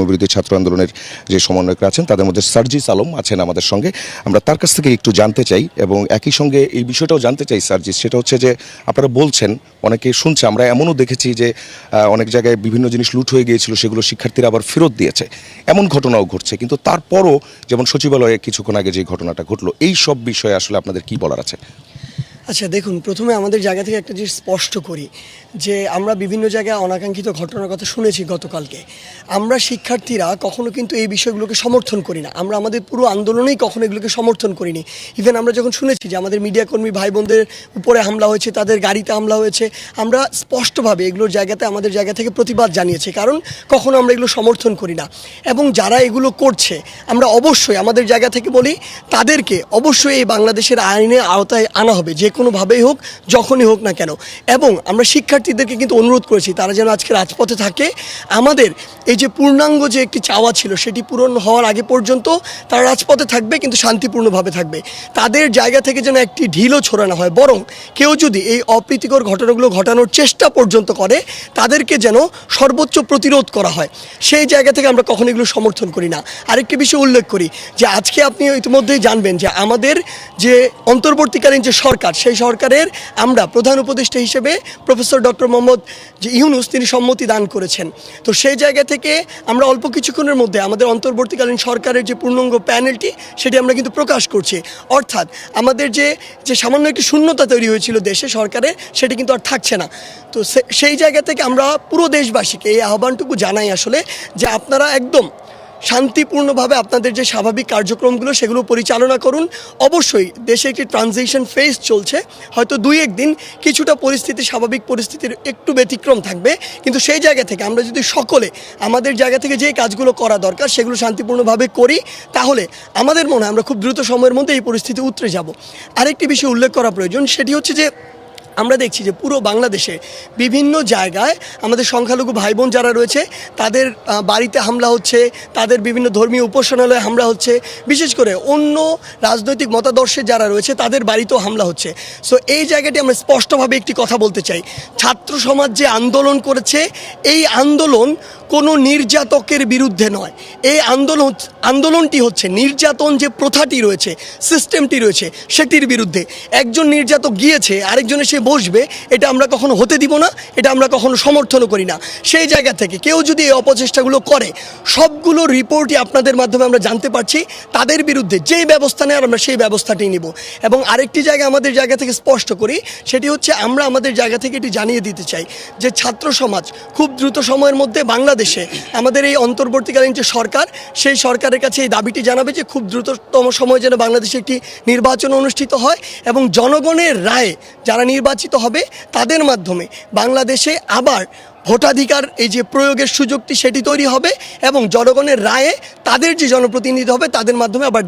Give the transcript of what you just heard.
বৈষম্যবিরোধী ছাত্র আন্দোলনের যে সমন্বয়করা আছেন তাদের মধ্যে সার্জিস আলম আছেন আমাদের সঙ্গে। আমরা তার কাছ থেকে একটু জানতে চাই এবং একই সঙ্গে এই বিষয়টাও জানতে চাই সার্জিস, সেটা হচ্ছে যে আপনারা বলছেন অনেকে শুনছে, আমরা এমনও দেখেছি যে অনেক জায়গায় বিভিন্ন জিনিস লুট হয়ে গিয়েছিল, সেগুলো শিক্ষার্থীরা আবার ফেরত দিয়েছে, এমন ঘটনাও ঘটছে। কিন্তু তারপরও যেমন সচিবালয়ে কিছুক্ষণ আগে যে ঘটনাটা ঘটলো, এই সব বিষয়ে আসলে আপনাদের কি বলার আছে? আচ্ছা দেখুন, প্রথমে আমাদের জায়গা থেকে একটা জিনিস স্পষ্ট করি যে আমরা বিভিন্ন জায়গায় অনাকাঙ্ক্ষিত ঘটনার কথা শুনেছি গতকালকে। আমরা শিক্ষার্থীরা কখনো কিন্তু এই বিষয়গুলোকে সমর্থন করি না, আমরা আমাদের পুরো আন্দোলনেই কখনো এগুলোকে সমর্থন করিনি। ইভেন আমরা যখন শুনেছি যে আমাদের মিডিয়া কর্মী ভাই বোনদের উপরে হামলা হয়েছে, তাদের গাড়িতে হামলা হয়েছে, আমরা স্পষ্টভাবে এগুলোর জায়গাতে আমাদের জায়গা থেকে প্রতিবাদ জানিয়েছি, কারণ কখনো আমরা এগুলো সমর্থন করি না। এবং যারা এগুলো করছে আমরা অবশ্যই আমাদের জায়গা থেকে বলি তাদেরকে অবশ্যই এই বাংলাদেশের আইনের আওতায় আনা হবে, যে কোনোভাবেই হোক, যখনই হোক না কেন। এবং আমরা শিক্ষার্থীদেরকে কিন্তু অনুরোধ করেছি তারা যেন আজকে রাজপথে থাকে। আমাদের এই যে পূর্ণাঙ্গ যে একটি চাওয়া ছিল সেটি পূরণ হওয়ার আগে পর্যন্ত তারা রাজপথে থাকবে, কিন্তু শান্তিপূর্ণভাবে থাকবে। তাদের জায়গা থেকে যেন একটি ঢিলও ছড়ানো হয়, বরং কেউ যদি এই অপ্রীতিকর ঘটনাগুলো ঘটানোর চেষ্টা পর্যন্ত করে তাদেরকে যেন সর্বোচ্চ প্রতিরোধ করা হয়। সেই জায়গা থেকে আমরা কখনো এগুলো সমর্থন করি না। আরেকটি বিষয় উল্লেখ করি যে আজকে আপনি ইতিমধ্যেই জানবেন যে আমাদের যে অন্তর্বর্তীকালীন যে সরকার, সেই সরকারের আমরা প্রধান উপদেষ্টা হিসেবে প্রফেসর ডক্টর মোহাম্মদ যে ইউনূস তিনি সম্মতি দান করেছেন। তো সেই জায়গা থেকে আমরা অল্প কিছুক্ষণের মধ্যে আমাদের অন্তর্বর্তীকালীন সরকারের যে পূর্ণাঙ্গ প্যানেলটি সেটি আমরা কিন্তু প্রকাশ করছি। অর্থাৎ আমাদের যে সামান্য একটি শূন্যতা তৈরি হয়েছিল দেশে সরকারে, সেটি কিন্তু আর থাকছে না। তো সেই জায়গা থেকে আমরা পুরো দেশবাসীকে এই আহ্বানটুকু জানাই আসলে যে আপনারা একদম শান্তিপূর্ণভাবে আপনাদের যে স্বাভাবিক কার্যক্রমগুলো সেগুলো পরিচালনা করুন। অবশ্যই দেশে একটি ট্রানজিশন ফেজ চলছে, হয়তো 2-1 দিন কিছুটা পরিস্থিতি স্বাভাবিক পরিস্থিতির একটু ব্যতিক্রম থাকবে, কিন্তু সেই জায়গা থেকে আমরা যদি সকলে আমাদের জায়গা থেকে যে কাজগুলো করা দরকার সেগুলো শান্তিপূর্ণভাবে করি, তাহলে আমাদের মনে হয় আমরা খুব দ্রুত সময়ের মধ্যে এই পরিস্থিতি উতরে যাব। আরেকটি বিষয় উল্লেখ করা প্রয়োজন, সেটি হচ্ছে যে আমরা দেখছি যে পুরো বাংলাদেশে বিভিন্ন জায়গায় আমাদের সংখ্যালঘু ভাই বোন যারা রয়েছে তাদের বাড়িতে হামলা হচ্ছে, তাদের বিভিন্ন ধর্মীয় উপাসনালয়ে হামলা হচ্ছে, বিশেষ করে অন্য রাজনৈতিক মতাদর্শে যারা রয়েছে তাদের বাড়িতেও হামলা হচ্ছে। সো এই জায়গাটি আমরা স্পষ্টভাবে একটি কথা বলতে চাই, ছাত্র সমাজ যে আন্দোলন করেছে এই আন্দোলন কোনো নির্যাতকের বিরুদ্ধে নয়। এই আন্দোলনটি হচ্ছে নির্যাতন যে প্রথাটি রয়েছে, সিস্টেমটি রয়েছে, সেটির বিরুদ্ধে। একজন নির্যাতক গিয়েছে, আরেকজনে সে বসবে, এটা আমরা কখনো হতে দিব না, এটা আমরা কখনো সমর্থনও করি না। সেই জায়গা থেকে কেউ যদি এই অপচেষ্টাগুলো করে, সবগুলো রিপোর্টই আপনাদের মাধ্যমে আমরা জানতে পারছি, তাদের বিরুদ্ধে যেই ব্যবস্থা নেয় আমরা সেই ব্যবস্থাটি নিব। এবং আরেকটি জায়গা আমাদের জায়গা থেকে স্পষ্ট করি, সেটি হচ্ছে আমরা আমাদের জায়গা থেকে এটি জানিয়ে দিতে চাই যে ছাত্র সমাজ খুব দ্রুত সময়ের মধ্যে বাংলাদেশে আমাদের এই অন্তর্বর্তীকালীন যে সরকার, সেই সরকারের কাছে এই দাবিটি জানাবে যে খুব দ্রুততম সময়ে যেন বাংলাদেশে একটি নির্বাচন অনুষ্ঠিত হয় এবং জনগণের রায়ে যারা নির্বাচিত হবে তাদের মাধ্যমে বাংলাদেশে আবার ভোটাধিকার এই যে প্রয়োগের সুযোগটি সেটি তৈরি হবে এবং জনগণের রায়ে তাদের যে জনপ্রতিনিধি হবে তাদের মাধ্যমে আবার